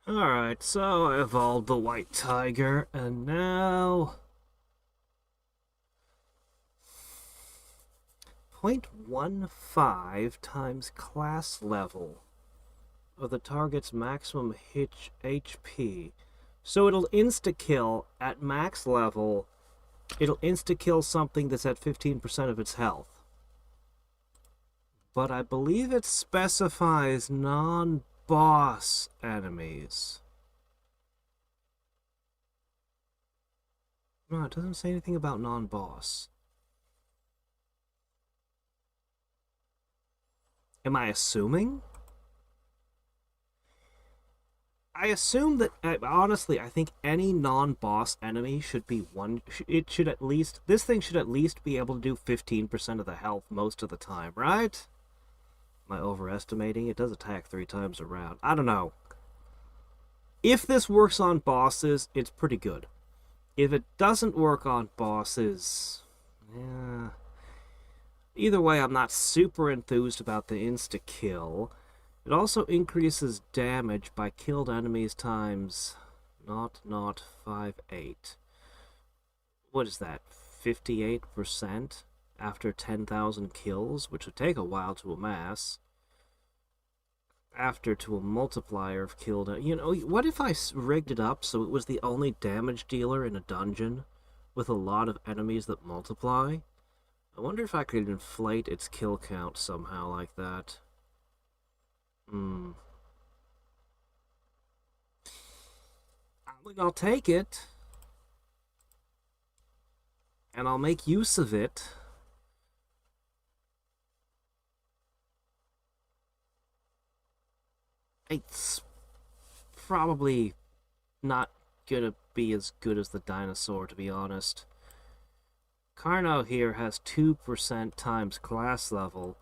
Alright, so I evolved the white tiger, and now 0.15 times class level of the target's maximum HP. So it'll insta-kill at max level. It'll insta-kill something that's at 15% of its health. But I believe it specifies non-boss enemies. No, it doesn't say anything about non-boss. Am I assuming? I assume that, honestly, I think any non-boss enemy should be one. It should at least. This thing should at least be able to do 15% of the health most of the time, right? Am I overestimating? It does attack 3 times a round. I don't know. If this works on bosses, it's pretty good. If it doesn't work on bosses, yeah. Either way, I'm not super enthused about the insta-kill. It also increases damage by killed enemies times 0.058. What is that? 58% after 10,000 kills, which would take a while to amass. After to a multiplier of killed... what if I rigged it up so it was the only damage dealer in a dungeon with a lot of enemies that multiply? I wonder if I could inflate its kill count somehow like that. I'll take it. And I'll make use of it. It's probably not gonna be as good as the dinosaur, to be honest. Carno here has 2% times class level.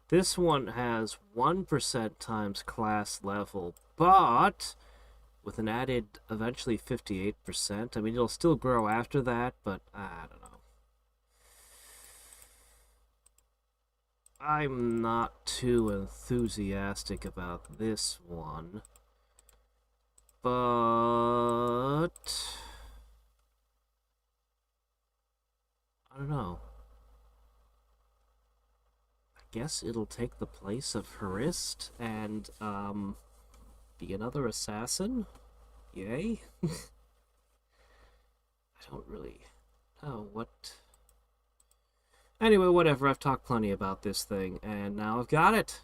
This one has 1% times class level, but with an added, eventually 58%. I mean, it'll still grow after that, but I don't know. I'm not too enthusiastic about this one. But I don't know. I guess it'll take the place of Hadriex and be another assassin. Yay. I don't really know what. Anyway, whatever, I've talked plenty about this thing, and now I've got it.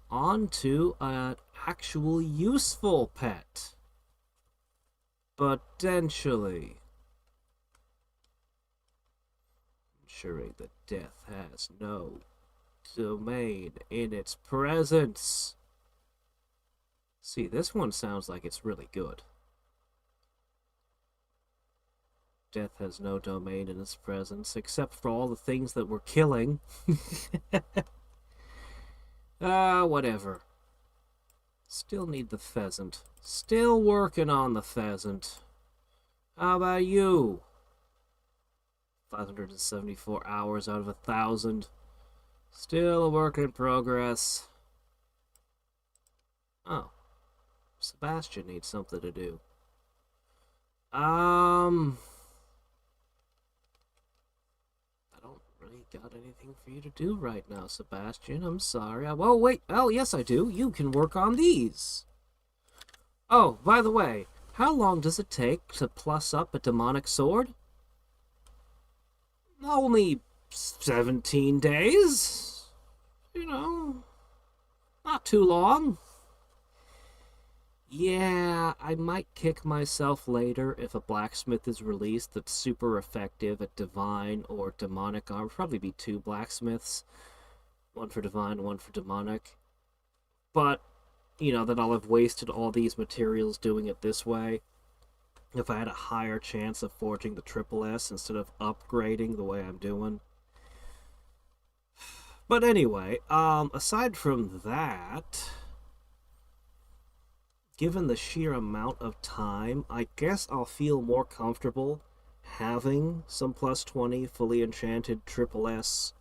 On to an actual useful pet. Potentially. Ensuring that death has no domain in its presence. See, this one sounds like it's really good. Death has no domain in its presence, except for all the things that we're killing. Whatever. Still need the pheasant. Still working on the pheasant. How about you? 574 hours out of 1,000. Still a work in progress. Oh. Sebastian needs something to do. Got anything for you to do right now, Sebastian? I'm sorry. Oh, wait. Oh, yes, I do. You can work on these. Oh, by the way, how long does it take to plus up a demonic sword? Only 17 days. Not too long. Yeah, I might kick myself later if a blacksmith is released that's super effective at divine or demonic armor. Probably be 2 blacksmiths. One for divine, one for demonic. But, then I'll have wasted all these materials doing it this way. If I had a higher chance of forging the triple S instead of upgrading the way I'm doing. But anyway, aside from that, given the sheer amount of time, I guess I'll feel more comfortable having some plus 20 fully enchanted triple S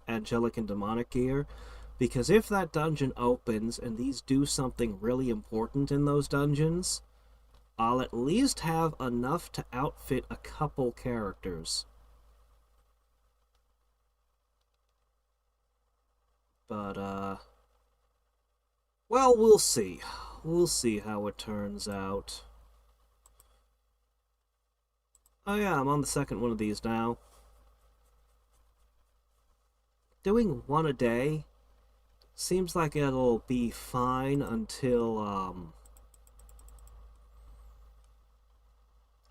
angelic and demonic gear. Because if that dungeon opens and these do something really important in those dungeons, I'll at least have enough to outfit a couple characters. But, well, we'll see. We'll see how it turns out. Oh yeah, I'm on the second one of these now. Doing one a day seems like it'll be fine until,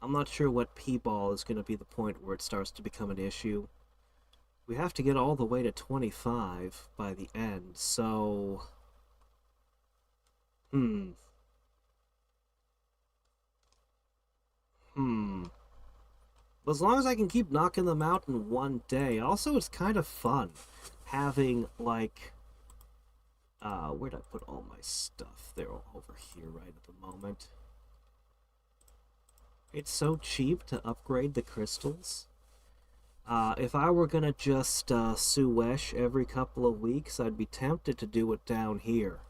I'm not sure what P-ball is going to be the point where it starts to become an issue. We have to get all the way to 25 by the end, so... Hmm. As long as I can keep knocking them out in one day. Also, it's kind of fun having, like... where'd I put all my stuff? They're all over here right at the moment. It's so cheap to upgrade the crystals. If I were gonna just Suesh every couple of weeks, I'd be tempted to do it down here.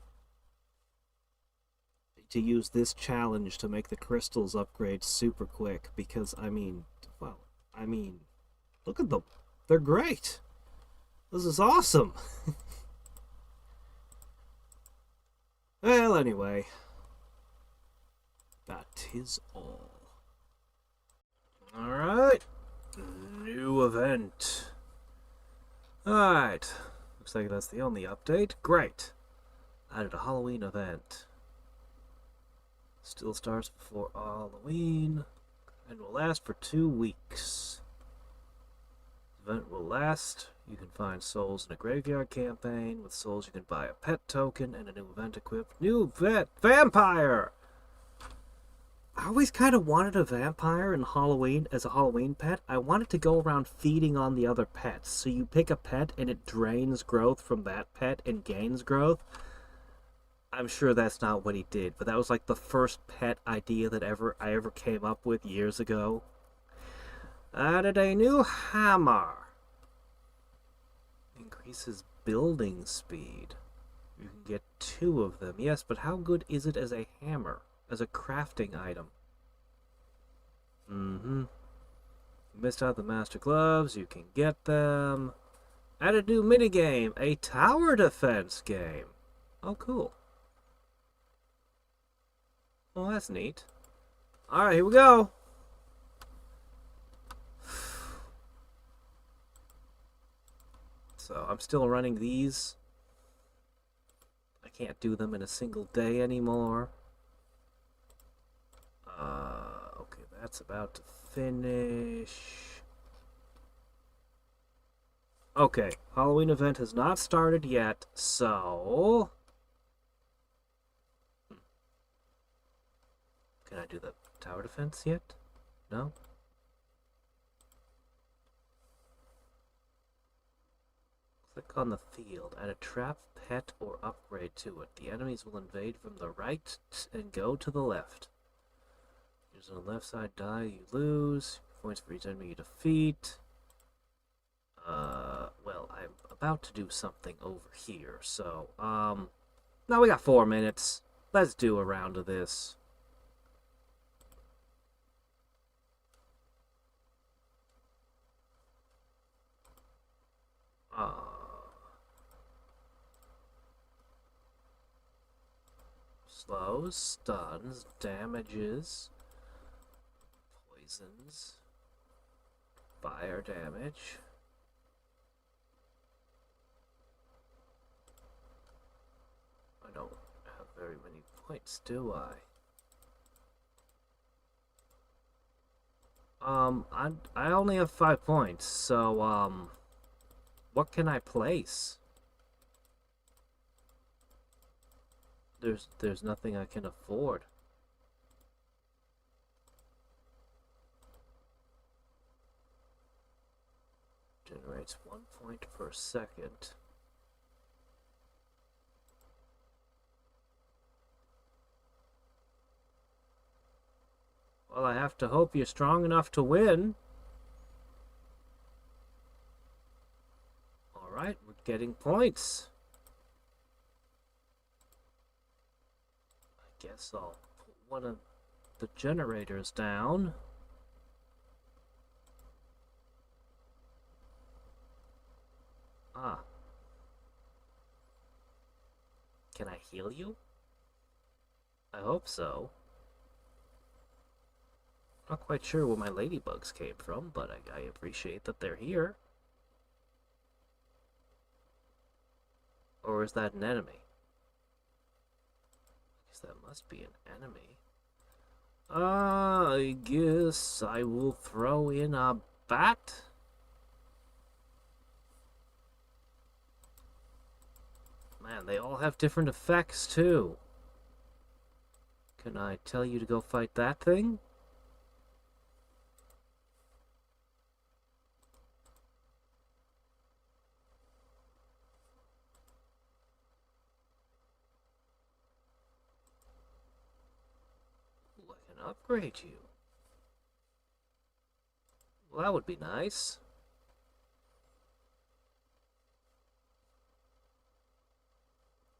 To use this challenge to make the crystals upgrade super quick, because, I mean, look at them. They're great. This is awesome. Well, anyway, that is all. Alright. New event. Alright. Looks like that's the only update. Great. Added a Halloween event. Still starts before Halloween and will last for 2 weeks. The event will last. You can find souls in a graveyard campaign. With souls you can buy a pet token and a new event equipped. New vet vampire! I always kind of wanted a vampire in Halloween as a Halloween pet. I wanted to go around feeding on the other pets. So you pick a pet and it drains growth from that pet and gains growth. I'm sure that's not what he did, but that was like the first pet idea that I ever came up with years ago. Added a new hammer. Increases building speed. You can get 2 of them. Yes, but how good is it as a hammer? As a crafting item? You missed out the master gloves. You can get them. Added new minigame. A tower defense game. Oh, cool. Well, that's neat. Alright, here we go. So, I'm still running these. I can't do them in a single day anymore. Okay, that's about to finish. Okay, Halloween event has not started yet, so... Can I do the tower defense yet? No? Click on the field. Add a trap, pet, or upgrade to it. The enemies will invade from the right and go to the left. Using the left side die, you lose. Points for each enemy you defeat. Well, I'm about to do something over here, so, now we got 4 minutes. Let's do a round of this. Slows, stuns, damages, poisons, fire damage. I don't have very many points, do I? I only have 5 points, so, what can I place? There's nothing I can afford. Generates 1 point per second. Well, I have to hope you're strong enough to win. Alright, we're getting points. guess I'll put one of the generators down. Ah. Can I heal you? I hope so. Not quite sure where my ladybugs came from, but I appreciate that they're here. Or is that an enemy? I guess that must be an enemy. I guess I will throw in a bat. Man, they all have different effects, too. Can I tell you to go fight that thing? Ooh, I can upgrade you. Well, that would be nice.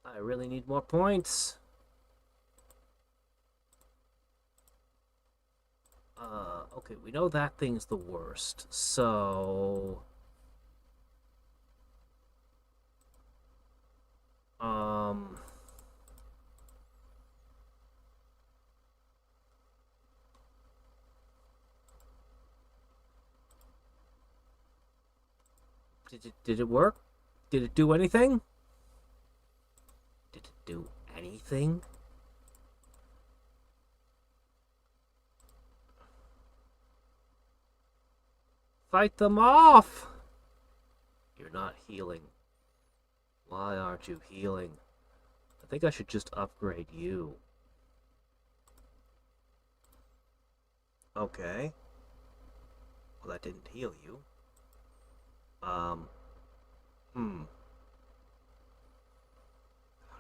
I really need more points. Okay, we know that thing's the worst, so... Did it work? Did it do anything? Did it do anything? Fight them off! You're not healing. Why aren't you healing? I think I should just upgrade you. Okay. Well, that didn't heal you. How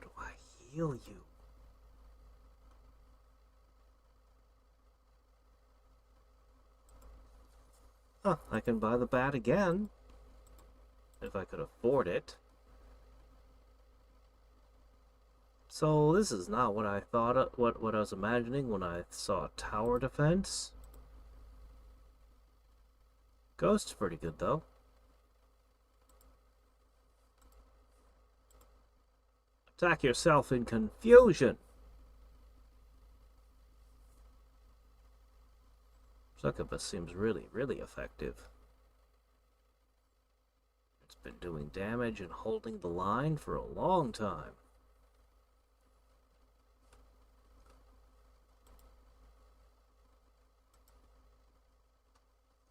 do I heal you? Huh, I can buy the bat again. If I could afford it. So this is not what I thought, what I was imagining when I saw tower defense. Ghost's pretty good, though. Attack yourself in confusion. Succubus seems really, really effective. It's been doing damage and holding the line for a long time.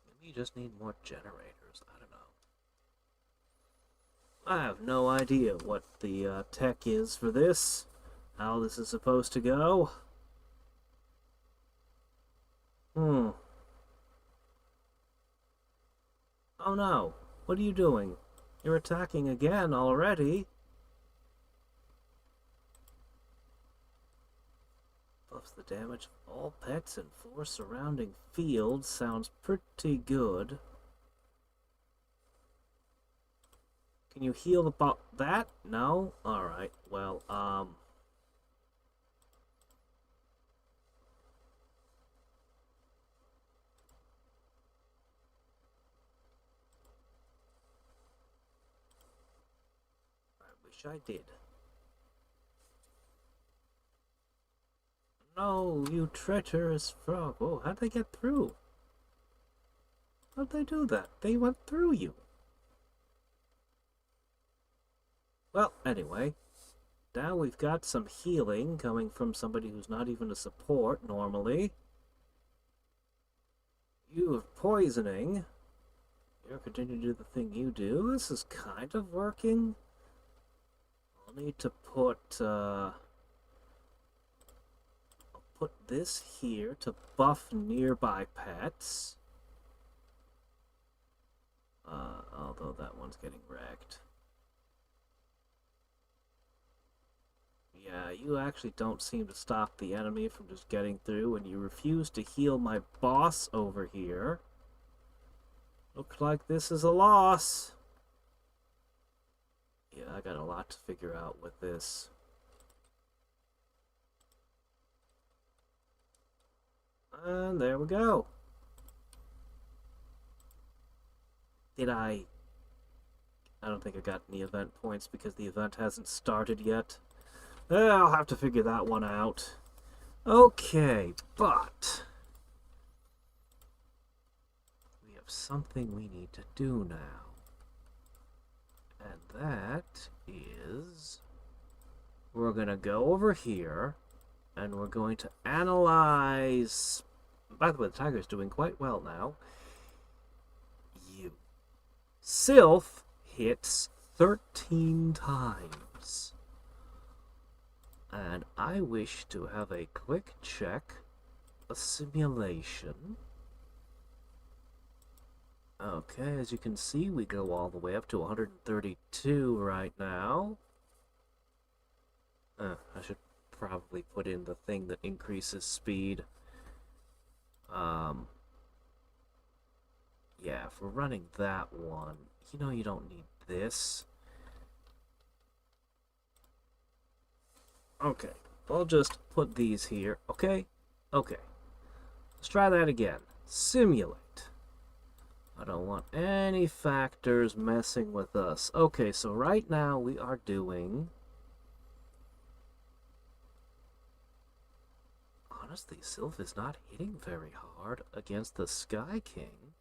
Maybe you just need more generators. I don't know. I have no idea what the tech is for this. How this is supposed to go. Oh no, what are you doing? You're attacking again already. Buffs the damage of all pets and 4 surrounding fields. Sounds pretty good. Can you heal that? No? Alright, well, I did. No, you treacherous frog. Oh, how'd they get through? How'd they do that? They went through you. Well, anyway, now we've got some healing coming from somebody who's not even a support normally. You have poisoning. You're continuing to do the thing you do. This is kind of working. Need to put I'll put this here to buff nearby pets. Although that one's getting wrecked. Yeah, you actually don't seem to stop the enemy from just getting through, and you refuse to heal my boss over here. Looks like this is a loss. Yeah, I got a lot to figure out with this. And there we go. Did I don't think I got any event points because the event hasn't started yet. I'll have to figure that one out. Okay, but we have something we need to do now. And that is, we're going to go over here and we're going to analyze. By the way, the tiger's doing quite well now. Sylph hits 13 times. And I wish to have a quick check, a simulation. Okay, as you can see, we go all the way up to 132 right now. I should probably put in the thing that increases speed. Yeah, if we're running that one, you know you don't need this. Okay, I'll just put these here. Okay? Okay. Let's try that again. Simulate. I don't want any factors messing with us. Okay, so right now we are doing... Honestly, Sylph is not hitting very hard against the Sky King.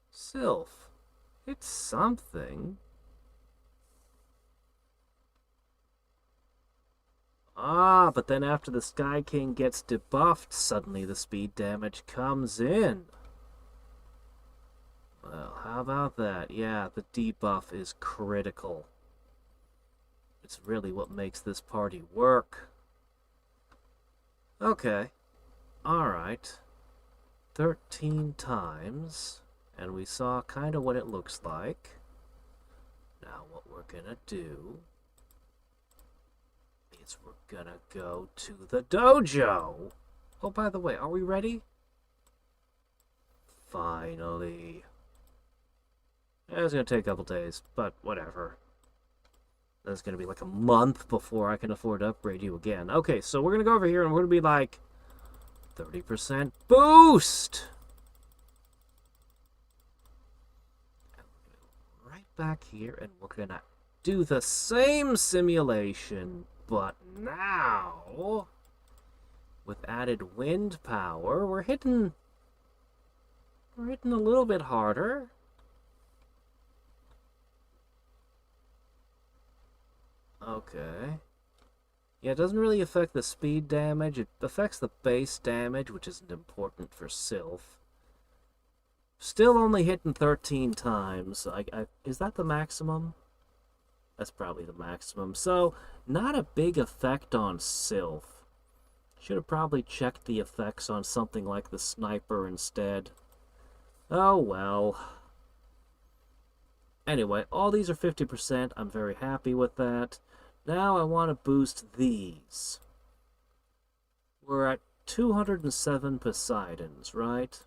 Sylph, it's something. Ah, but then after the Sky King gets debuffed, suddenly the speed damage comes in. Well, how about that? Yeah, the debuff is critical. It's really what makes this party work. Okay. Alright. 13 times. And we saw kind of what it looks like. Now what we're gonna do is we're gonna go to the dojo. Oh, by the way, are we ready? Finally. It's gonna take a couple days, but whatever. That's gonna be like a month before I can afford to upgrade you again. Okay, so we're gonna go over here and we're gonna be like 30% boost. Right back here, and we're gonna do the same simulation, but now with added wind power, we're hitting a little bit harder. Okay. Yeah, it doesn't really affect the speed damage. It affects the base damage, which isn't important for Sylph. Still only hitting 13 times. Is that the maximum? That's probably the maximum. So, not a big effect on Sylph. Should have probably checked the effects on something like the Sniper instead. Oh well. Anyway, all these are 50%. I'm very happy with that. Now I want to boost these. We're at 207 Poseidons, right?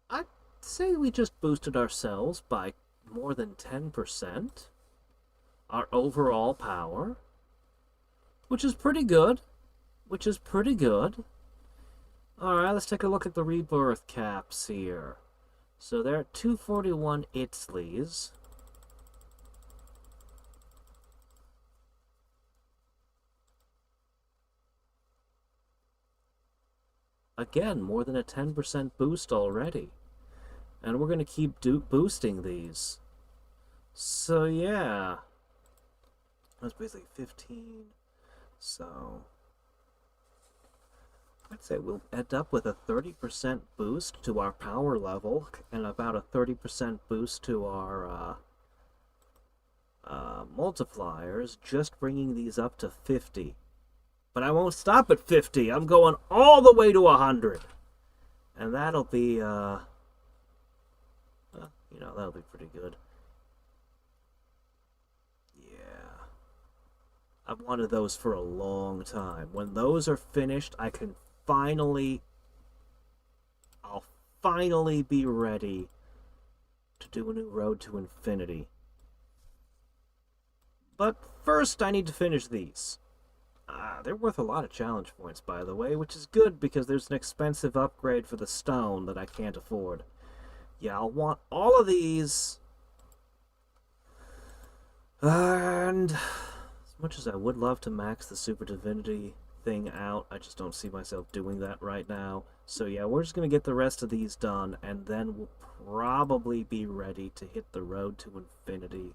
I'd say we just boosted ourselves by more than 10%. Our overall power, which is pretty good. Alright, let's take a look at the rebirth caps here. So they're at 241 Itzleys. Again, more than a 10% boost already. And we're going to keep boosting these. So yeah. That's basically 15. So I'd say we'll end up with a 30% boost to our power level and about a 30% boost to our multipliers, just bringing these up to 50. But I won't stop at 50. I'm going all the way to 100. And that'll be, that'll be pretty good. I've wanted those for a long time. When those are finished, I can finally be ready to do a new Road to Infinity. But first, I need to finish these. They're worth a lot of challenge points, by the way, which is good because there's an expensive upgrade for the stone that I can't afford. Yeah, I'll want all of these. And as much as I would love to max the Super Divinity thing out, I just don't see myself doing that right now. So yeah, we're just going to get the rest of these done, and then we'll probably be ready to hit the Road to Infinity.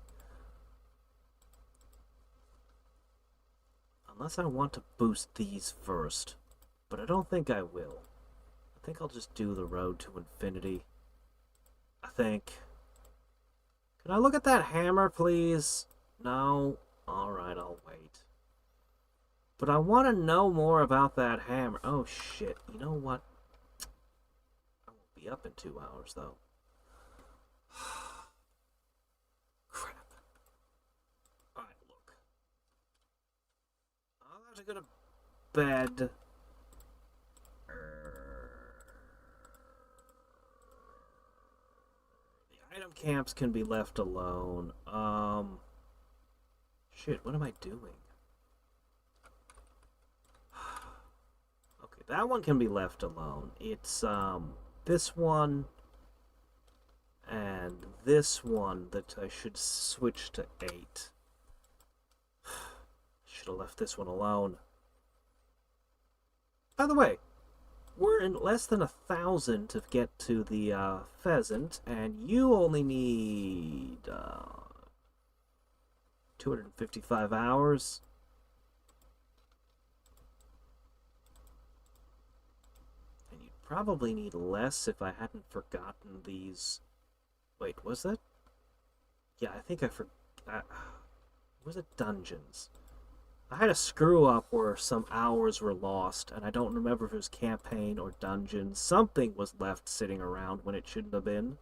Unless I want to boost these first. But I don't think I will. I think I'll just do the Road to Infinity. I think. Can I look at that hammer, please? No? Alright, I'll wait. But I want to know more about that hammer. Oh, shit. You know what? I won't be up in 2 hours, though. Crap. Alright, look. I'll have to go to bed. The item camps can be left alone. Shit, what am I doing? Okay, that one can be left alone. It's, this one and this one that I should switch to 8. Should have left this one alone. By the way, we're in less than 1,000 to get to the pheasant, and you only need 255 hours. And you'd probably need less if I hadn't forgotten these. Wait, was that? Yeah, I think I forgot. Was it dungeons? I had a screw up where some hours were lost, and I don't remember if it was campaign or dungeons. Something was left sitting around when it shouldn't have been.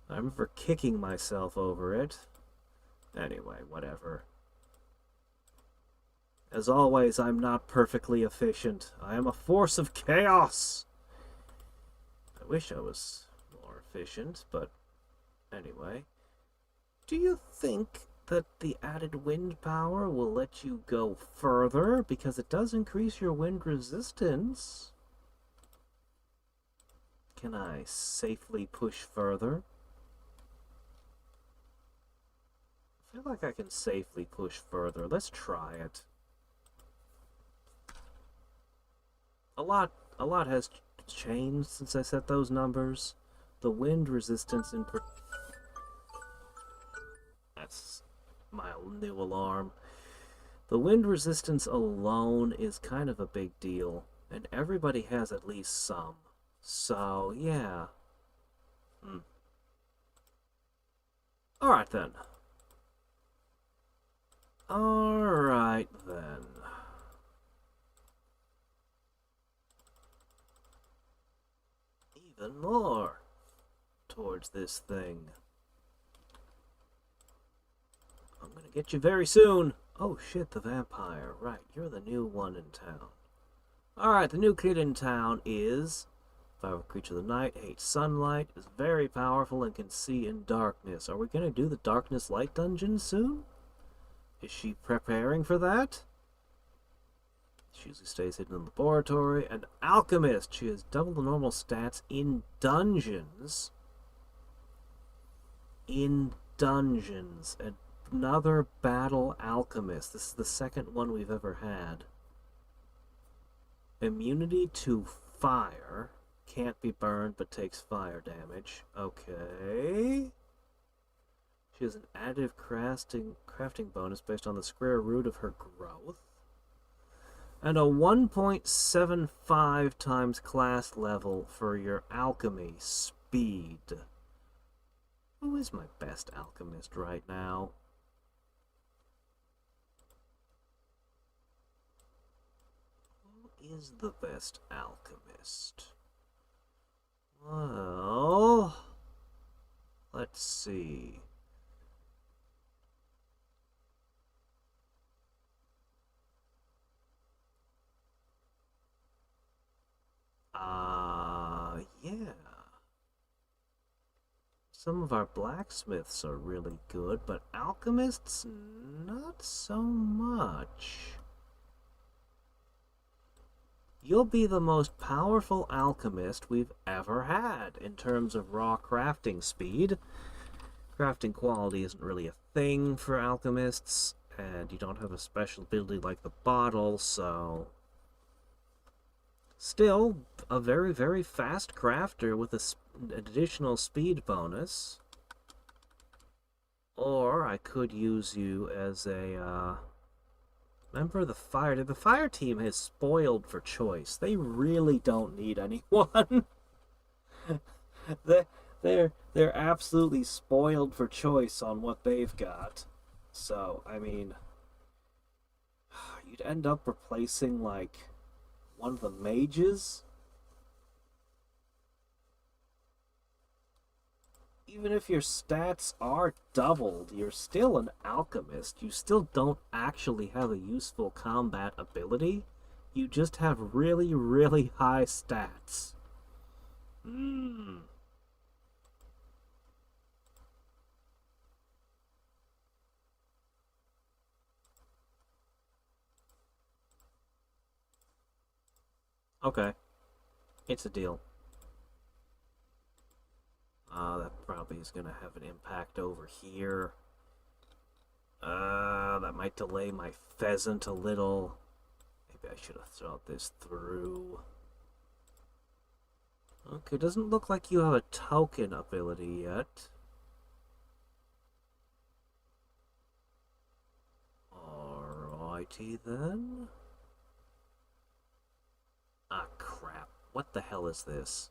I remember kicking myself over it. Anyway, whatever. As always, I'm not perfectly efficient. I am a force of chaos! I wish I was more efficient, but anyway. Do you think that the added wind power will let you go further? Because it does increase your wind resistance. Can I safely push further? I feel like I can safely push further. Let's try it. A lot has changed since I set those numbers. The wind resistance in That's my new alarm. The wind resistance alone is kind of a big deal, and everybody has at least some. So, yeah. Alright then. Alright then. Even more towards this thing. I'm gonna get you very soon. Oh shit, the vampire. Right, you're the new one in town. Alright, the new kid in town is a creature of the night, hates sunlight, is very powerful, and can see in darkness. Are we gonna do the darkness light dungeon soon? Is she preparing for that? She usually stays hidden in the laboratory. An alchemist. She has double the normal stats in dungeons. In dungeons. Another battle alchemist. This is the second one we've ever had. Immunity to fire. Can't be burned but takes fire damage. Okay. She has an additive crafting bonus based on the square root of her growth. And a 1.75 times class level for your alchemy speed. Who is my best alchemist right now? Who is the best alchemist? Well, let's see. yeah. Some of our blacksmiths are really good, but alchemists, not so much. You'll be the most powerful alchemist we've ever had in terms of raw crafting speed. Crafting quality isn't really a thing for alchemists, and you don't have a special ability like the bottle, so... Still, a very, very fast crafter with an additional speed bonus. Or I could use you as a, member of the fire. The fire team is spoiled for choice. They really don't need anyone. they're absolutely spoiled for choice on what they've got. So, I mean, you'd end up replacing, like, one of the mages. Even if your stats are doubled, you're still an alchemist. You still don't actually have a useful combat ability. You just have really, really high stats. Okay. It's a deal. That probably is going to have an impact over here. That might delay my pheasant a little. Maybe I should have thought this through. Okay, doesn't look like you have a token ability yet. Alrighty then. Ah, crap. What the hell is this?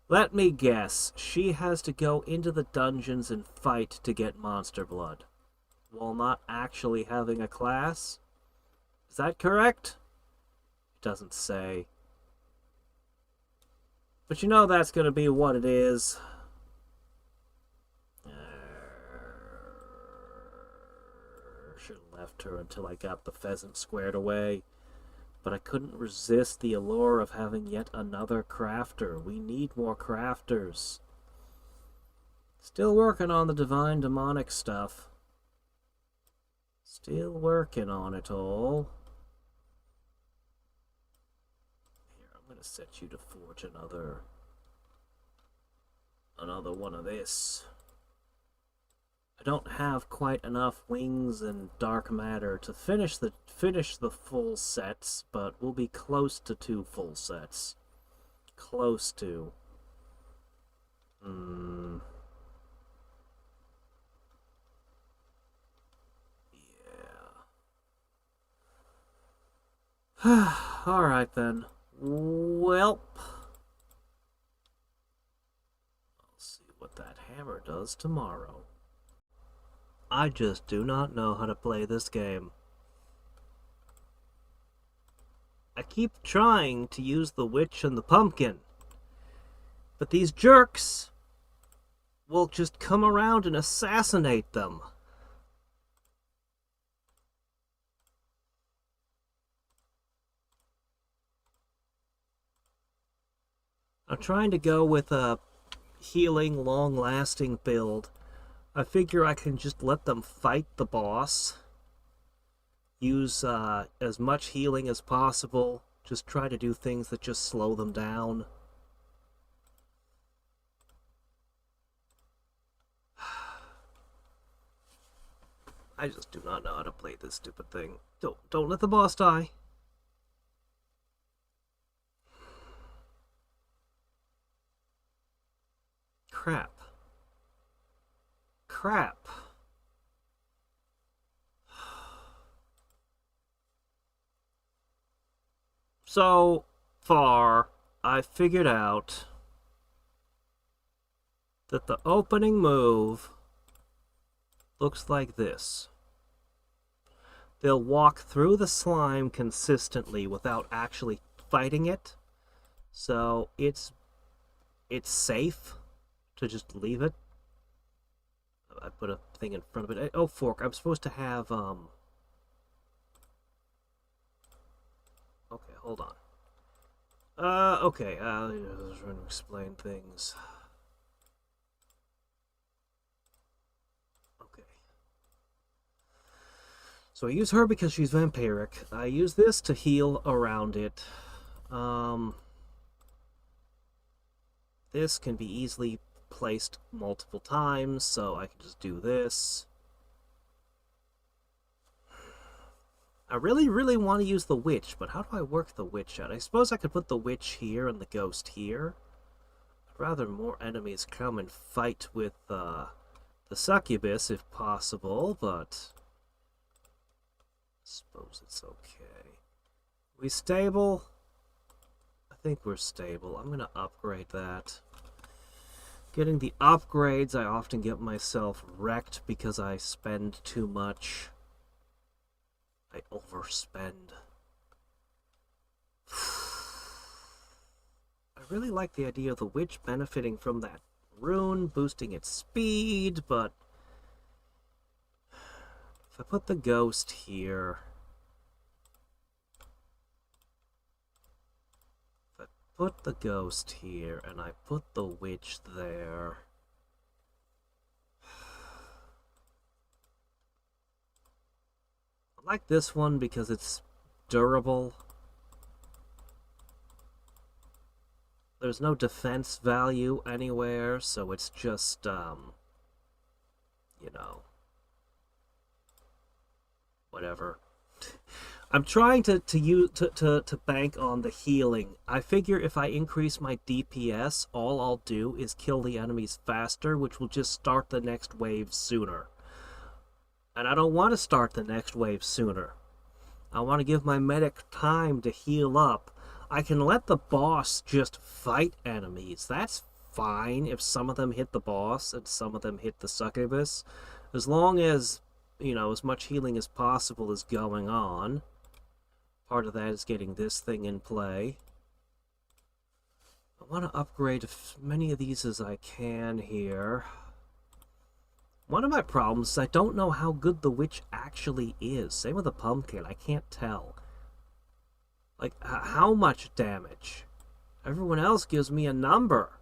Let me guess. She has to go into the dungeons and fight to get monster blood, while not actually having a class? Is that correct? It doesn't say. But you know that's going to be what it is. Should have left her until I got the pheasant squared away. But I couldn't resist the allure of having yet another crafter. We need more crafters. Still working on the divine demonic stuff. Still working on it all. Here, I'm going to set you to forge another one of this. I don't have quite enough wings and dark matter to finish the full sets, but we'll be close to 2 full sets. Close to. Yeah. Alright then. Welp. I'll see what that hammer does tomorrow. I just do not know how to play this game. I keep trying to use the witch and the pumpkin, but these jerks will just come around and assassinate them. I'm trying to go with a healing, long-lasting build. I figure I can just let them fight the boss. Use as much healing as possible. Just try to do things that just slow them down. I just do not know how to play this stupid thing. Don't let the boss die. Crap. Crap. So far, I've figured out that the opening move looks like this. They'll walk through the slime consistently without actually fighting it. So it's safe to just leave it. I put a thing in front of it. Oh, fork. I'm supposed to have, Okay, hold on. Okay, I was trying to explain things. Okay. So I use her because she's vampiric. I use this to heal around it. Um, this can be easily placed multiple times, so I can just do this. I really, really want to use the witch, but how do I work the witch out? I suppose I could put the witch here and the ghost here. I'd rather more enemies come and fight with the succubus if possible, but I suppose it's okay. We stable? I think we're stable. I'm gonna upgrade that. Getting the upgrades, I often get myself wrecked because I spend too much. I overspend. I really like the idea of the witch benefiting from that rune, boosting its speed, but if I put the ghost here, if I put the ghost here and I put the witch there, I like this one because it's durable. There's no defense value anywhere, so it's just, you know, whatever. I'm trying to bank on the healing. I figure if I increase my DPS, all I'll do is kill the enemies faster, which will just start the next wave sooner. And I don't want to start the next wave sooner. I want to give my medic time to heal up. I can let the boss just fight enemies. That's fine if some of them hit the boss and some of them hit the succubus. As long as, you know, as much healing as possible is going on. Part of that is getting this thing in play. I want to upgrade as many of these as I can here. One of my problems is I don't know how good the witch actually is. Same with the pumpkin. I can't tell. Like, how much damage? Everyone else gives me a number.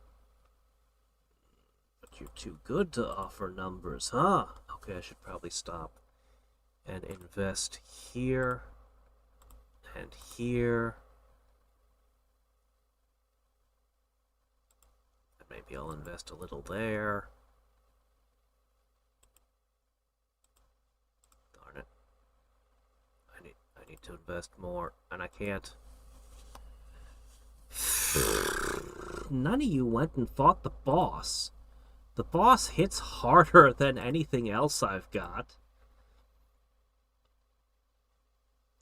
But you're too good to offer numbers, huh? Okay, I should probably stop and invest here and here. And maybe I'll invest a little there. Darn it. I need to invest more, and I can't. None of you went and fought the boss. The boss hits harder than anything else I've got.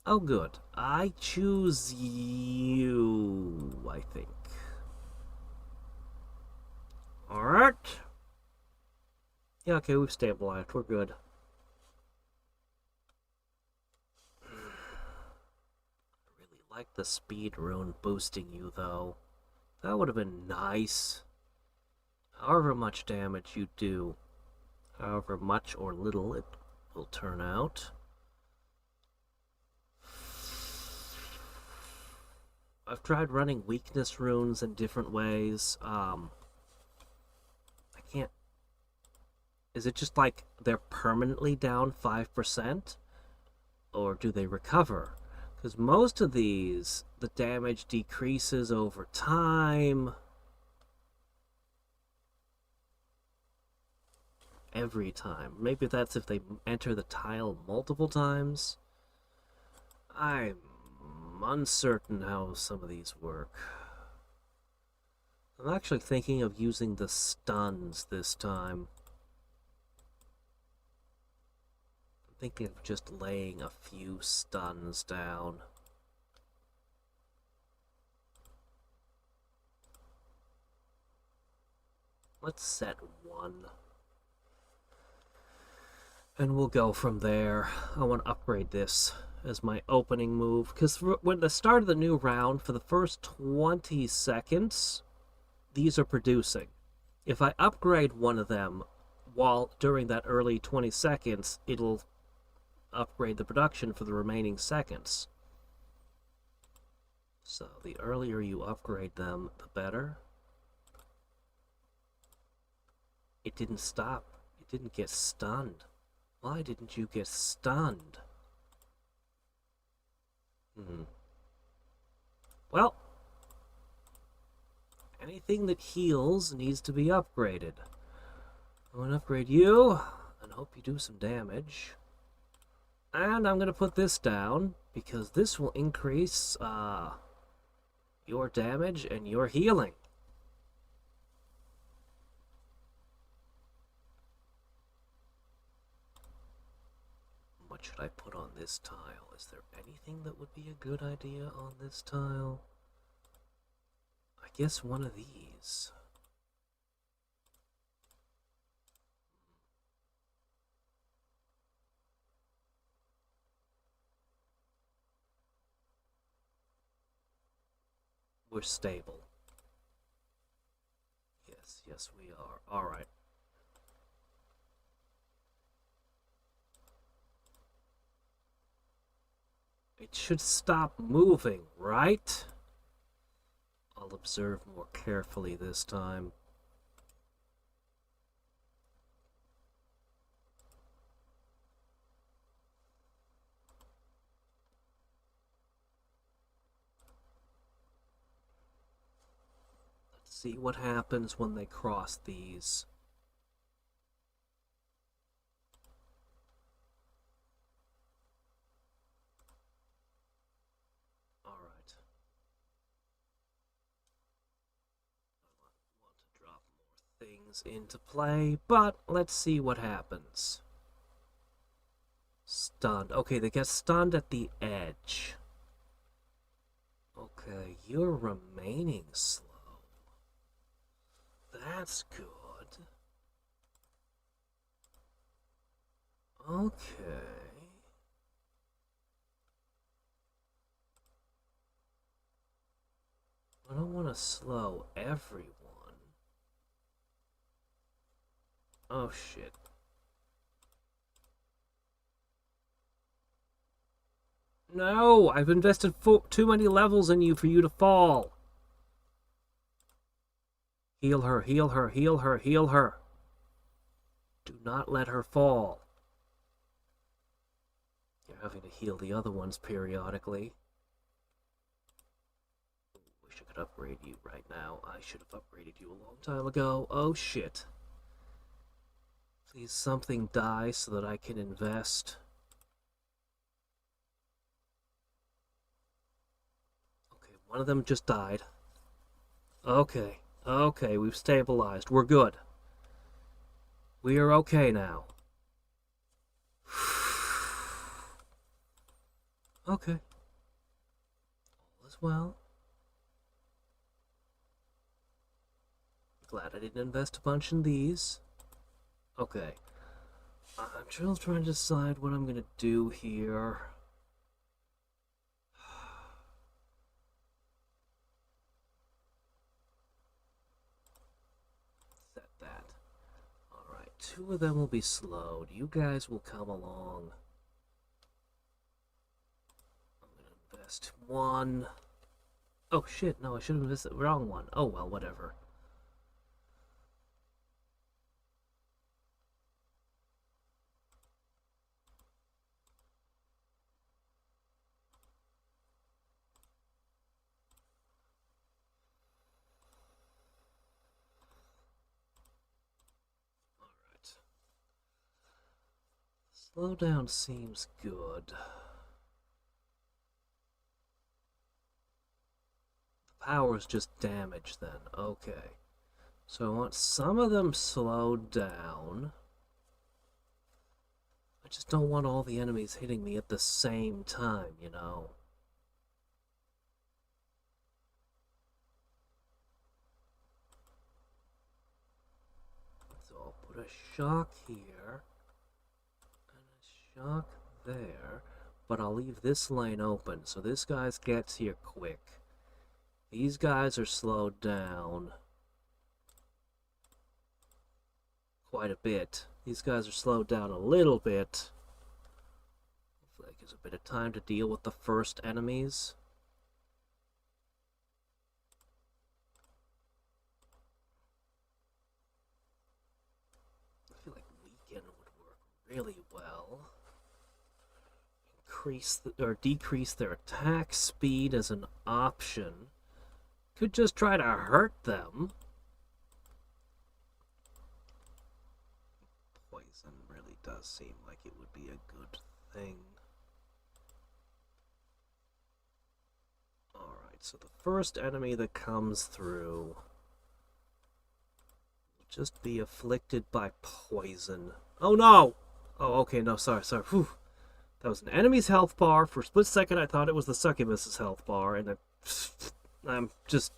Oh, good. I choose you, I think. Alright. Yeah, okay, we've stabilized. We're good. I really like the speed rune boosting you, though. That would have been nice. However much damage you do, however much or little it will turn out. I've tried running weakness runes in different ways. I can't... Is it just like they're permanently down 5%? Or do they recover? Because most of these, the damage decreases over time. Every time. Maybe that's if they enter the tile multiple times. I'm uncertain how some of these work. I'm actually thinking of using the stuns this time. I'm thinking of just laying a few stuns down. Let's set one. And we'll go from there. I want to upgrade this as my opening move, because when the start of the new round, for the first 20 seconds, these are producing. If I upgrade one of them while during that early 20 seconds, it'll upgrade the production for the remaining seconds. So the earlier you upgrade them, the better. It didn't stop. It didn't get stunned. Why didn't you get stunned? Well, anything that heals needs to be upgraded. I'm going to upgrade you and hope you do some damage. And I'm going to put this down because this will increase your damage and your healing. What should I put on this tile? Is there anything that would be a good idea on this tile? I guess one of these. We're stable. Yes, we are. Alright. It should stop moving, right? I'll observe more carefully this time. Let's see what happens when they cross these. Things into play, but let's see what happens. Stunned. Okay, they get stunned at the edge. Okay, you're remaining slow. That's good. Okay. I don't want to slow everyone. Oh, shit. No, I've invested too many levels in you for you to fall. Heal her, heal her, heal her, heal her. Do not let her fall. You're having to heal the other ones periodically. Wish I could upgrade you right now. I should have upgraded you a long time ago. Oh, shit. Please, something die so that I can invest. Okay, one of them just died. Okay, we've stabilized. We're good. We are okay now. Okay. All is well. Glad I didn't invest a bunch in these. Okay. I'm still trying to decide what I'm gonna do here. Set that. Alright, 2 of them will be slowed. You guys will come along. I'm gonna invest 1. Oh shit, no, I should have invested the wrong one. Oh well, whatever. Slowdown seems good. The power's just damage then. Okay. So I want some of them slowed down. I just don't want all the enemies hitting me at the same time, you know. So I'll put a shock here. Shock there, but I'll leave this lane open so this guy gets here quick. These guys are slowed down quite a bit. These guys are slowed down a little bit. Hopefully that gives a bit of time to deal with the first enemies. really well. Decrease their attack speed as an option. Could just try to hurt them. Poison really does seem like it would be a good thing. Alright, so the first enemy that comes through will just be afflicted by poison. Oh no! Oh, okay, no, sorry. Whew. That was an enemy's health bar. For a split second, I thought it was the succubus's health bar, and I'm just...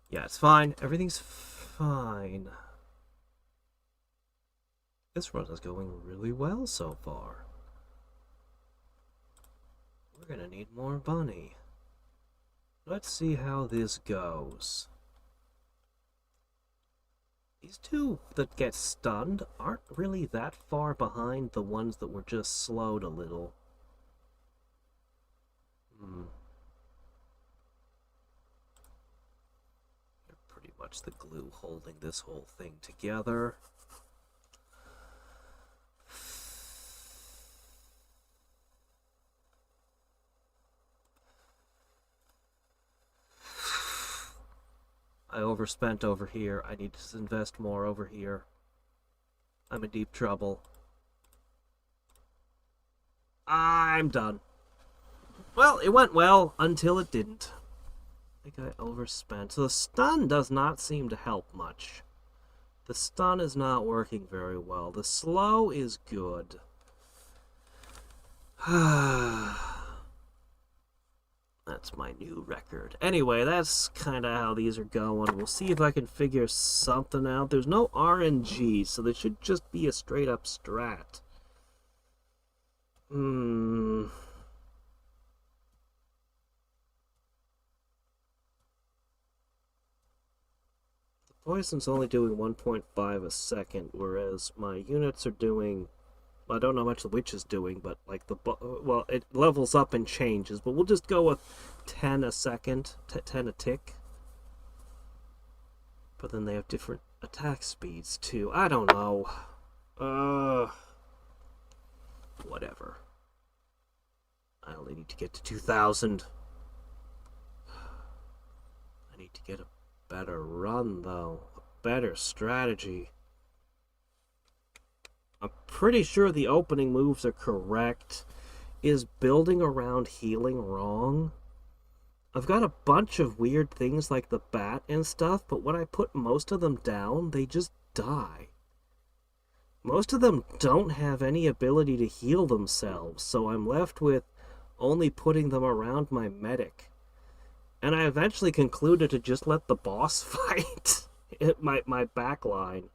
Yeah, it's fine. Everything's fine. This run is going really well so far. We're gonna need more bunny. Let's see how this goes. These two that get stunned aren't really that far behind the ones that were just slowed a little. They're pretty much the glue holding this whole thing together. I overspent over here. I need to invest more over here. I'm in deep trouble. I'm done. Well, it went well until it didn't. I think I overspent. So the stun does not seem to help much. The stun is not working very well. The slow is good. That's my new record. Anyway, that's kind of how these are going. We'll see if I can figure something out. There's no RNG, so there should just be a straight-up strat. The poison's only doing 1.5 a second, whereas my units are doing... I don't know how much the witch is doing, but like well, it levels up and changes. But we'll just go with 10 a second, 10 a tick. But then they have different attack speeds too. I don't know. Whatever. I only need to get to 2,000. I need to get a better run though, a better strategy. I'm pretty sure the opening moves are correct. Is building around healing wrong? I've got a bunch of weird things like the bat and stuff, but when I put most of them down, they just die. Most of them don't have any ability to heal themselves, so I'm left with only putting them around my medic. And I eventually concluded to just let the boss fight my backline,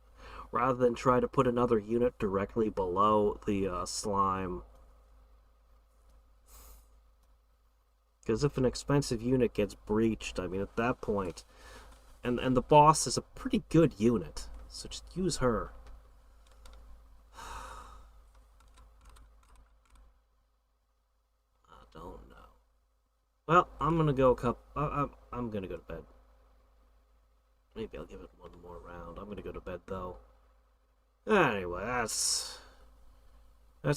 rather than try to put another unit directly below the slime. Because if an expensive unit gets breached, I mean, at that point... And the boss is a pretty good unit, so just use her. I don't know. Well, I'm gonna go I'm gonna go to bed. Maybe I'll give it one more round. I'm gonna go to bed, though. Anyway, that's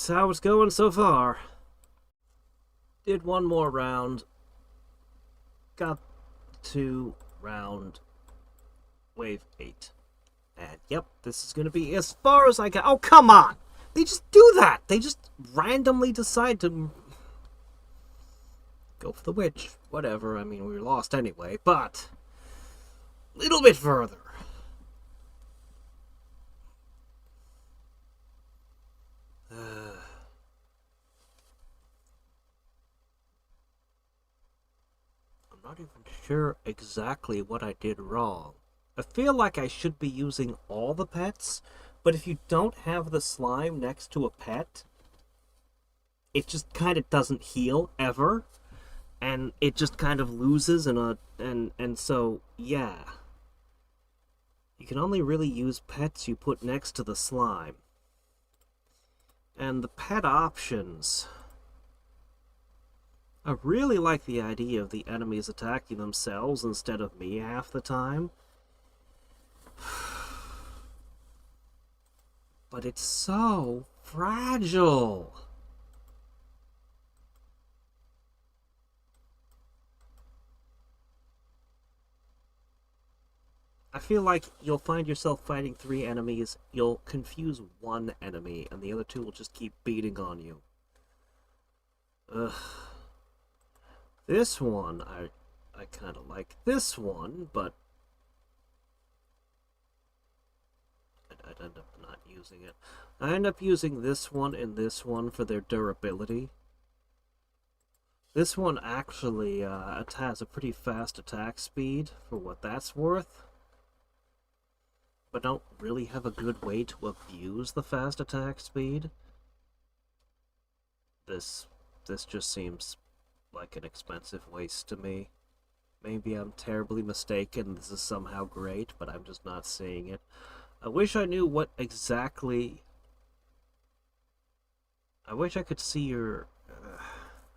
how it's going so far. Did one more round. Got to round wave 8. And yep, this is going to be as far as I can. Oh, come on! They just do that! They just randomly decide to go for the witch. Whatever, I mean, we were lost anyway, but a little bit further. I'm not even sure exactly what I did wrong. I feel like I should be using all the pets, but if you don't have the slime next to a pet, it just kind of doesn't heal ever, and it just kind of loses and so yeah. You can only really use pets you put next to the slime. And the pet options... I really like the idea of the enemies attacking themselves instead of me half the time. but it's so fragile. I feel like you'll find yourself fighting 3 enemies, you'll confuse 1 enemy, and the other 2 will just keep beating on you. Ugh. This one, I kind of like this one, but I'd end up not using it. I end up using this one and this one for their durability. This one actually has a pretty fast attack speed for what that's worth, but don't really have a good way to abuse the fast attack speed. This just seems like an expensive waste to me. Maybe I'm terribly mistaken, this is somehow great, but I'm just not seeing it. I wish I knew what exactly... I wish I could see your...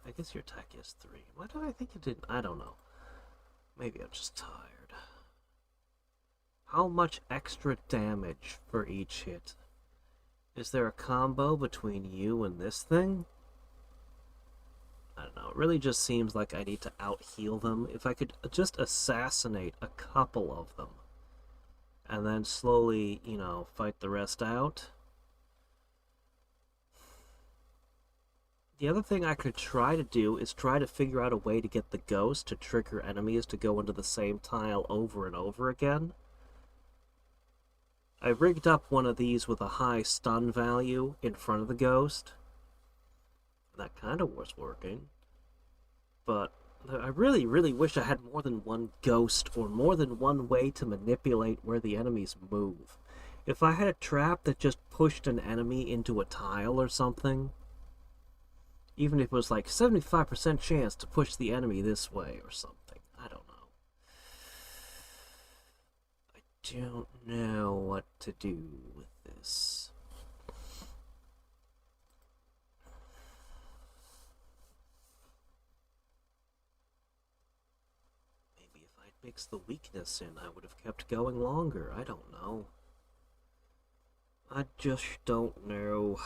I guess your attack is 3. Why did I think it didn't? I don't know. Maybe I'm just tired. How much extra damage for each hit? Is there a combo between you and this thing? I don't know. It really just seems like I need to out-heal them. If I could just assassinate a couple of them, and then slowly, you know, fight the rest out. The other thing I could try to do is try to figure out a way to get the ghost to trigger enemies to go into the same tile over and over again. I rigged up one of these with a high stun value in front of the ghost. That kind of was working. But I really, really wish I had more than one ghost or more than one way to manipulate where the enemies move. If I had a trap that just pushed an enemy into a tile or something, even if it was like 75% chance to push the enemy this way or something, I don't know. I don't know what to do with this. Mix the weakness in, I would have kept going longer. I don't know. I just don't know.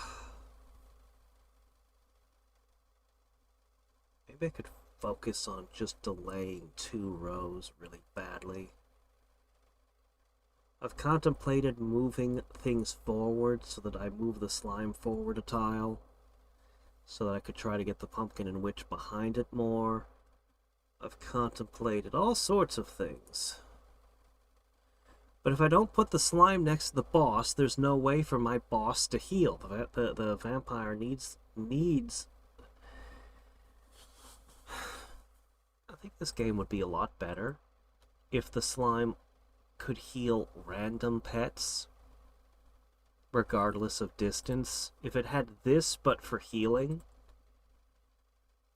Maybe I could focus on just delaying 2 rows really badly. I've contemplated moving things forward so that I move the slime forward a tile, so that I could try to get the pumpkin and witch behind it more. I've contemplated all sorts of things. But if I don't put the slime next to the boss, there's no way for my boss to heal. The vampire needs... I think this game would be a lot better if the slime could heal random pets, regardless of distance. If it had this, but for healing,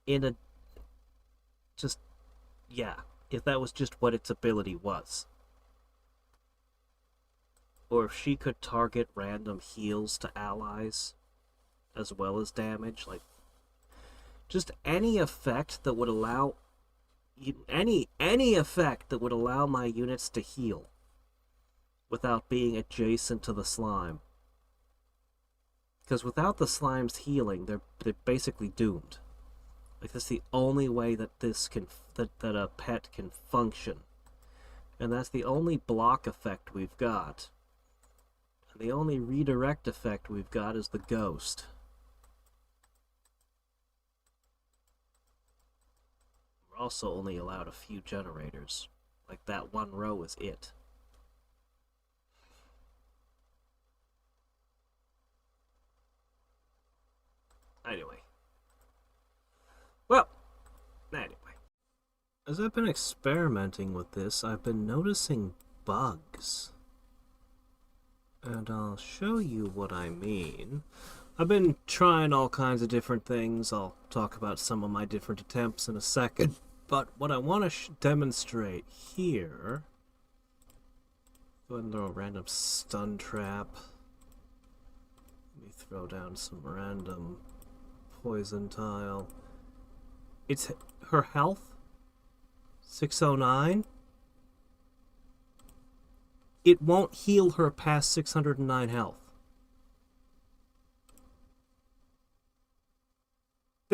in a... just... yeah, if that was just what its ability was. Or if she could target random heals to allies, as well as damage, like, just any effect that would allow, any effect that would allow my units to heal, without being adjacent to the slime. Because without the slime's healing, they're basically doomed. Like, that's the only way that this can, that a pet can function. And that's the only block effect we've got. And the only redirect effect we've got is the ghost. We're also only allowed a few generators. Like, that 1 row is it. Anyway. Well, anyway. As I've been experimenting with this, I've been noticing bugs. And I'll show you what I mean. I've been trying all kinds of different things. I'll talk about some of my different attempts in a second. But what I want to demonstrate here... Go ahead and throw a random stun trap. Let me throw down some random poison tile. It's her health, 609. It won't heal her past 609 health.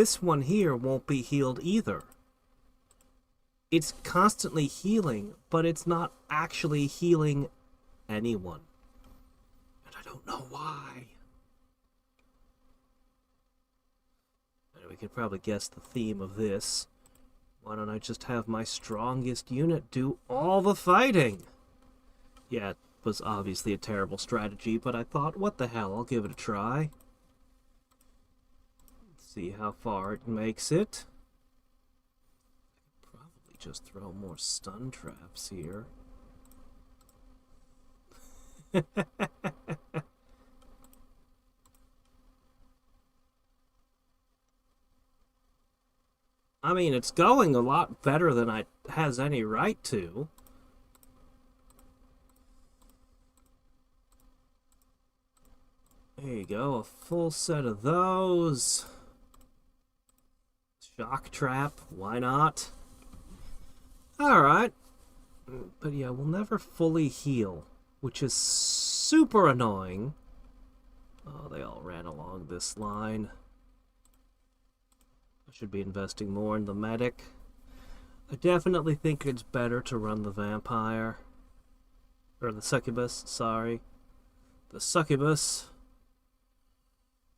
this one here won't be healed either. It's constantly healing, but it's not actually healing anyone. And I don't know why. And we can probably guess the theme of this. Why don't I just have my strongest unit do all the fighting? Yeah, it was obviously a terrible strategy, but I thought, what the hell, I'll give it a try. Let's see how far it makes it. Probably just throw more stun traps here. I mean, it's going a lot better than it has any right to. There you go, a full set of those. Shock trap, why not? Alright. But yeah, we'll never fully heal, which is super annoying. Oh, they all ran along this line. I should be investing more in the medic. I definitely think it's better to run the vampire. Or the succubus, sorry. The succubus.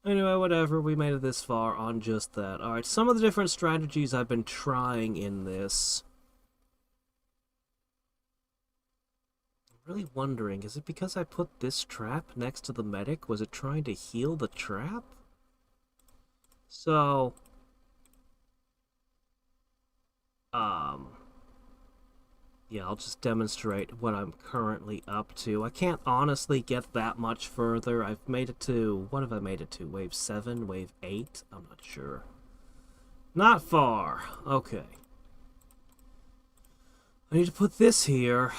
Anyway, whatever, we made it this far on just that. Alright, some of the different strategies I've been trying in this. I'm really wondering, is it because I put this trap next to the medic? Was it trying to heal the trap? So... yeah, I'll just demonstrate what I'm currently up to. I can't honestly get that much further. I've made it to... what have I made it to? Wave 7? Wave 8? I'm not sure. Not far. Okay. I need to put this here.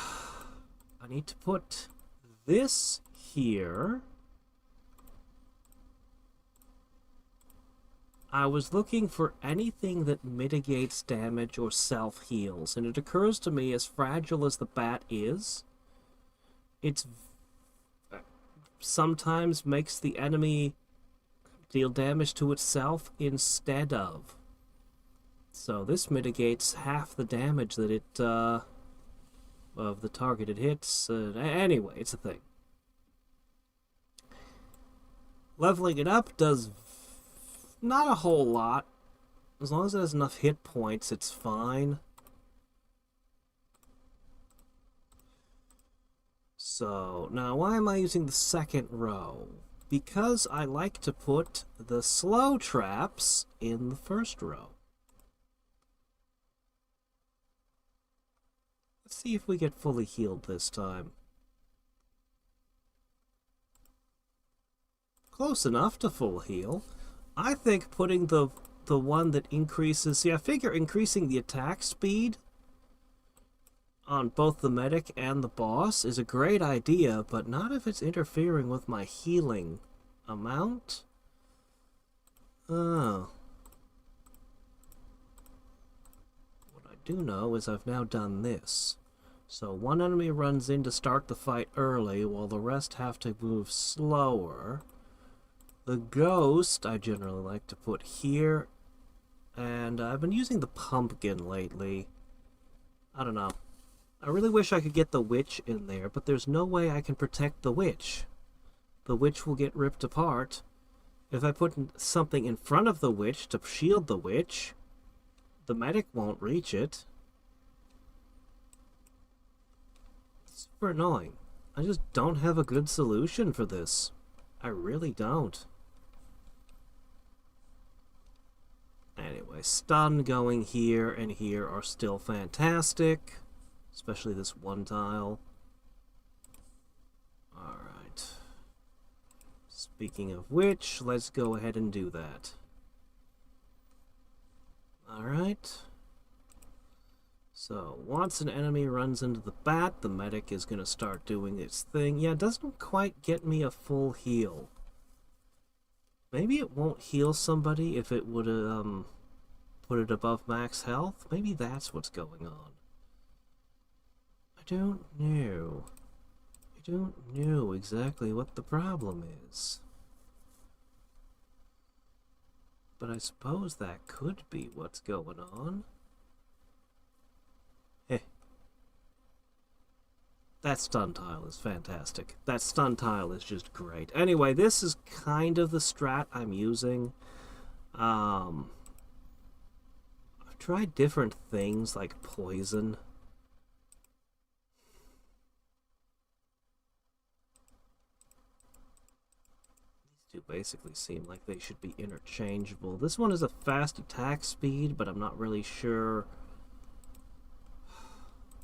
I need to put this here. I was looking for anything that mitigates damage or self-heals, and it occurs to me, as fragile as the bat is, it sometimes makes the enemy deal damage to itself instead of. So this mitigates half the damage that it, of the target it hits. Anyway, it's a thing. Leveling it up does not a whole lot. As long as it has enough hit points, it's fine. So, now why am I using the second row? Because I like to put the slow traps in the first row. Let's see if we get fully healed this time. Close enough to full heal. I think putting the one that increases... see, I figure increasing the attack speed on both the medic and the boss is a great idea, but not if it's interfering with my healing amount. Oh. What I do know is I've now done this. So one enemy runs in to start the fight early, while the rest have to move slower. The ghost I generally like to put here, and I've been using the pumpkin lately. I don't know. I really wish I could get the witch in there, but there's no way I can protect the witch. The witch will get ripped apart. If I put something in front of the witch to shield the witch, the medic won't reach it. It's super annoying. I just don't have a good solution for this. I really don't. Anyway, stun going here and here are still fantastic. Especially this one tile. Alright. Speaking of which, let's go ahead and do that. Alright. So, once an enemy runs into the bat, the medic is going to start doing its thing. Yeah, it doesn't quite get me a full heal. Maybe it won't heal somebody if it would put it above max health. Maybe that's what's going on. I don't know. I don't know exactly what the problem is. but I suppose that could be what's going on. Eh. That stun tile is fantastic. That stun tile is just great. Anyway, this is kind of the strat I'm using. I've tried different things like poison. These two basically seem like they should be interchangeable. This one is a fast attack speed, but I'm not really sure.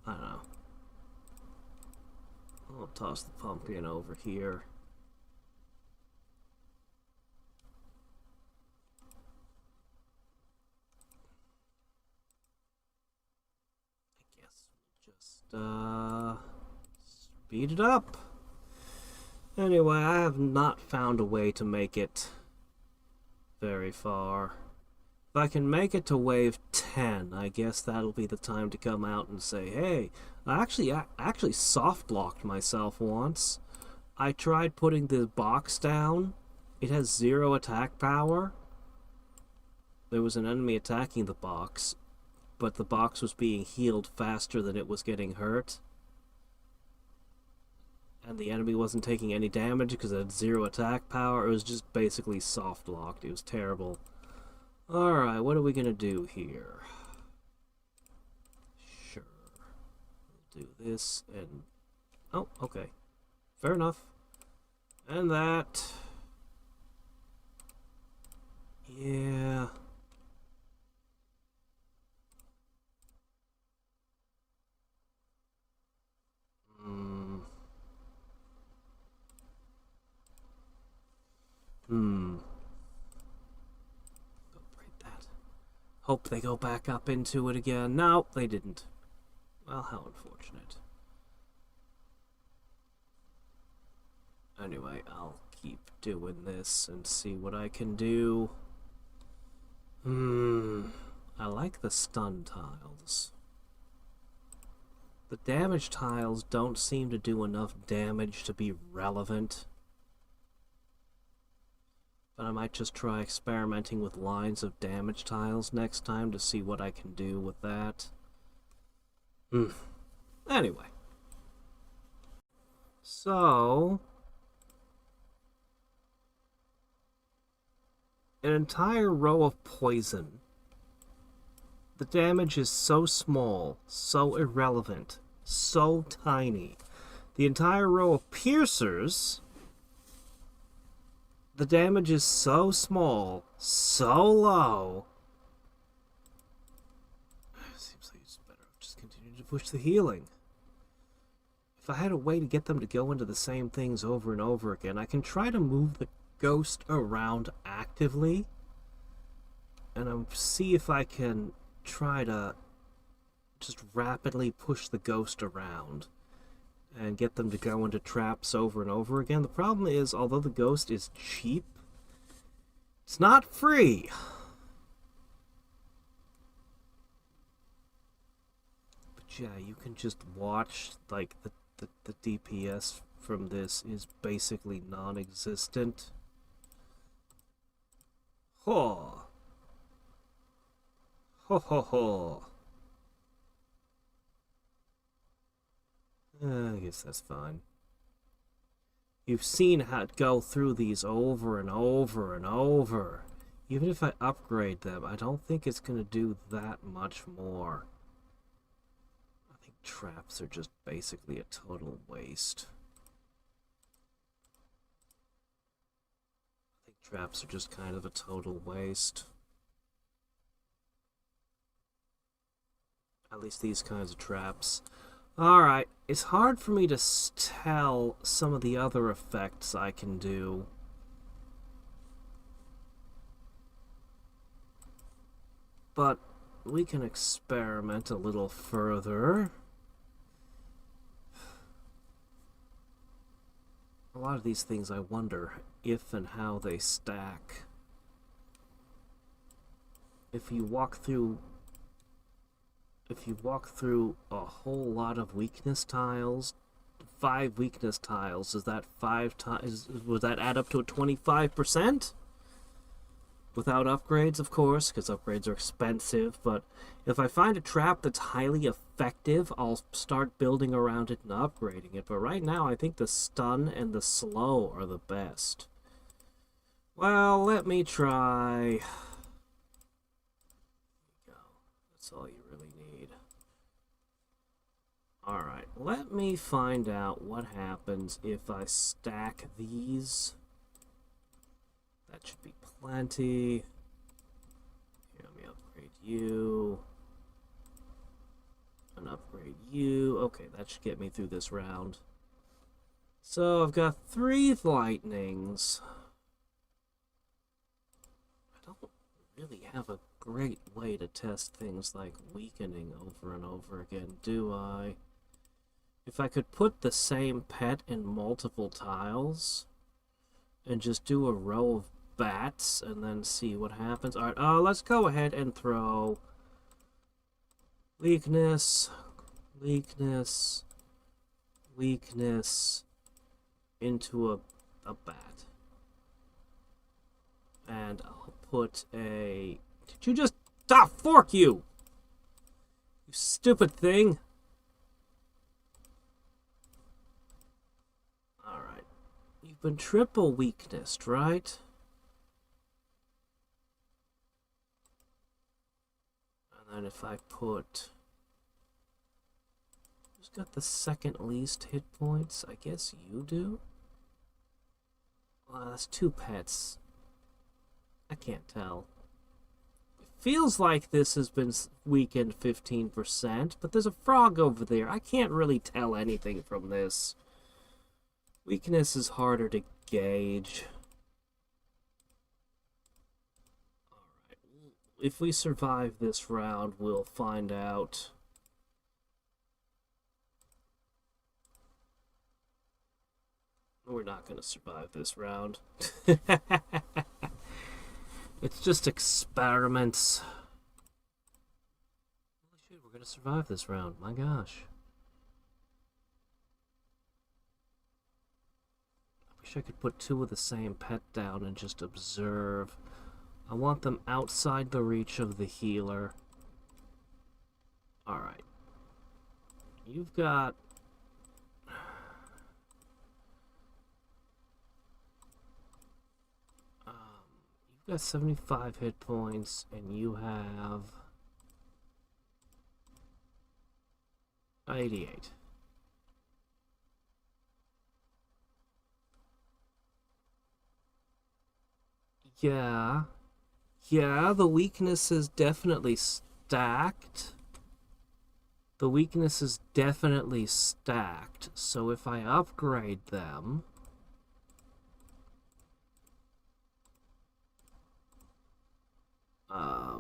I don't know. I'll toss the pumpkin over here. I guess we'll just speed it up. Anyway, I have not found a way to make it very far. If I can make it to wave 10, I guess that'll be the time to come out and say, hey, I actually soft locked myself once. I tried putting the box down. It has 0 attack power. There was an enemy attacking the box, but the box was being healed faster than it was getting hurt. And the enemy wasn't taking any damage because it had 0 attack power. It was just basically soft locked. It was terrible. Alright, what are we gonna do here? Sure. We'll do this and... oh, okay. Fair enough. And that... yeah... Hope they go back up into it again. No, they didn't. Well, how unfortunate. Anyway, I'll keep doing this and see what I can do. I like the stun tiles. The damage tiles don't seem to do enough damage to be relevant. But I might just try experimenting with lines of damage tiles next time to see what I can do with that. Anyway. So... an entire row of poison. The damage is so small, so irrelevant, so tiny. The entire row of piercers... the damage is so small, so low. Seems like it's better just continue to push the healing. If I had a way to get them to go into the same things over and over again, I can try to move the ghost around actively. And see if I can try to just rapidly push the ghost around. And get them to go into traps over and over again. The problem is, although the ghost is cheap, it's not free. But yeah, you can just watch, like, the DPS from this is basically non-existent. Ho! Ho ho ho! I guess that's fine. You've seen how it go through these over and over and over. Even if I upgrade them, I don't think it's going to do that much more. I think traps are just basically a total waste. I think traps are just kind of a total waste. At least these kinds of traps. Alright, it's hard for me to tell some of the other effects I can do. But we can experiment a little further. A lot of these things I wonder if and how they stack. If you walk through a whole lot of weakness tiles, 5 weakness tiles, is that 5 times? Would that add up to a 25%? Without upgrades, of course, because upgrades are expensive, but if I find a trap that's highly effective, I'll start building around it and upgrading it. But right now, I think the stun and the slow are the best. Well, let me try... That's all you really need. Alright, let me find out what happens if I stack these. That should be plenty. Here, let me upgrade you. And upgrade you. Okay, that should get me through this round. So I've got 3 lightnings. I don't really have a great way to test things like weakening over and over again, do I? If I could put the same pet in multiple tiles and just do a row of bats and then see what happens. Alright, let's go ahead and throw weakness, weakness, weakness into a bat. And I'll put a... Did you just... Ah, fork you! You stupid thing! Alright. You've been triple weaknessed, right? And then if I put... Who's got the second least hit points? I guess you do? Well, that's 2 pets. I can't tell. It feels like this has been weakened 15%, but there's a frog over there. I can't really tell anything from this. Weakness is harder to gauge. Alright. If we survive this round, we'll find out. We're not going to survive this round. It's just experiments. Holy shit, we're gonna survive this round. My gosh. I wish I could put 2 of the same pet down and just observe. I want them outside the reach of the healer. Alright. You've got... You've got 75 hit points, and you have 88. Yeah. Yeah, the weakness is definitely stacked. The weakness is definitely stacked, so if I upgrade them...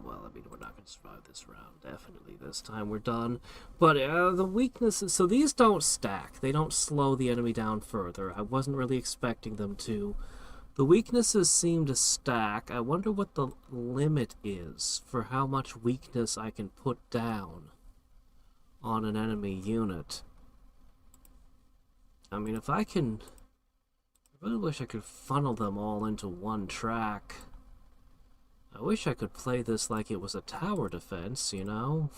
well, I mean, we're not going to survive this round. Definitely this time we're done. But the weaknesses... So these don't stack. They don't slow the enemy down further. I wasn't really expecting them to. The weaknesses seem to stack. I wonder what the limit is for how much weakness I can put down on an enemy unit. I mean, if I can... I really wish I could funnel them all into one track. I wish I could play this like it was a tower defense, you know?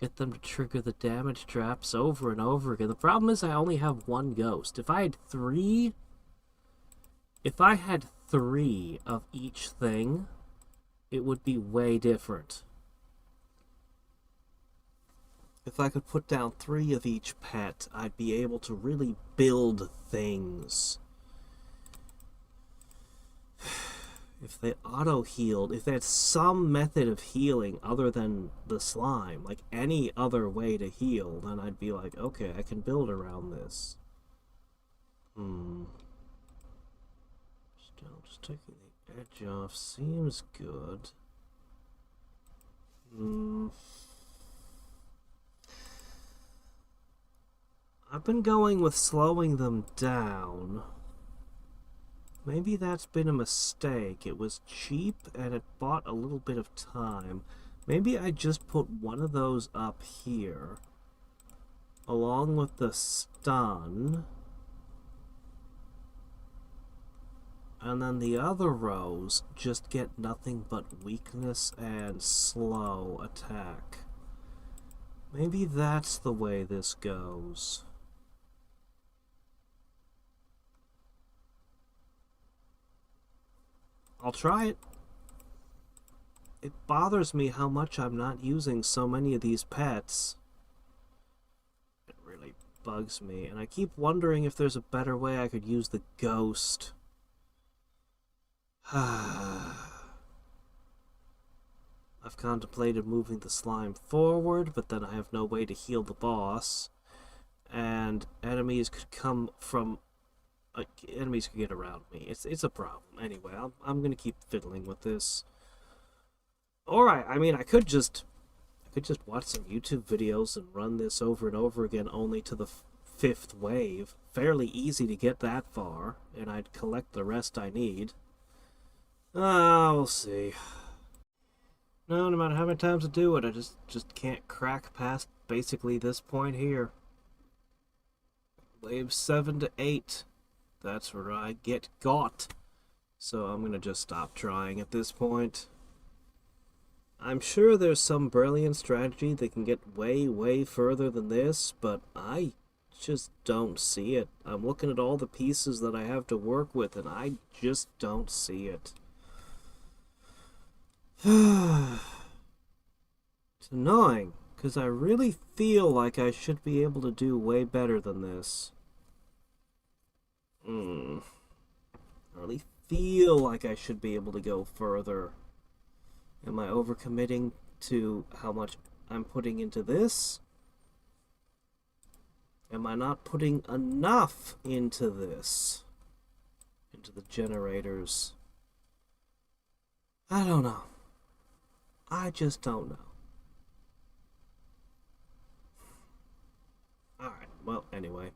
Get them to trigger the damage traps over and over again. The problem is I only have 1 ghost. If I had 3... If I had 3 of each thing, it would be way different. If I could put down 3 of each pet, I'd be able to really build things. If they auto-healed, if they had some method of healing other than the slime, like any other way to heal, then I'd be like, okay, I can build around this. Still, just taking the edge off seems good. I've been going with slowing them down. Maybe that's been a mistake. It was cheap and it bought a little bit of time. Maybe I just put one of those up here, along with the stun. And then the other rows just get nothing but weakness and slow attack. Maybe that's the way this goes. I'll try it. It bothers me how much I'm not using so many of these pets. It really bugs me, and I keep wondering if there's a better way I could use the ghost. I've contemplated moving the slime forward, but then I have no way to heal the boss. And enemies could come from... enemies could get around me. It's a problem. Anyway, I'm gonna keep fiddling with this. Alright, I mean, I could just watch some YouTube videos and run this over and over again only to the fifth wave. Fairly easy to get that far, and I'd collect the rest I need. We'll see. No matter how many times I do it, I just can't crack past basically this point here. Wave 7 to 8. That's where I get got. So I'm gonna just stop trying at this point. I'm sure there's some brilliant strategy that can get way, way further than this, but I just don't see it. I'm looking at all the pieces that I have to work with, and I just don't see it. It's annoying, because I really feel like I should be able to do way better than this. I really feel like I should be able to go further. Am I overcommitting to how much I'm putting into this? Am I not putting enough into this? Into the generators? I don't know. I just don't know. Alright, well, anyway.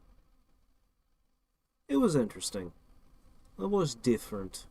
It was interesting. It was different.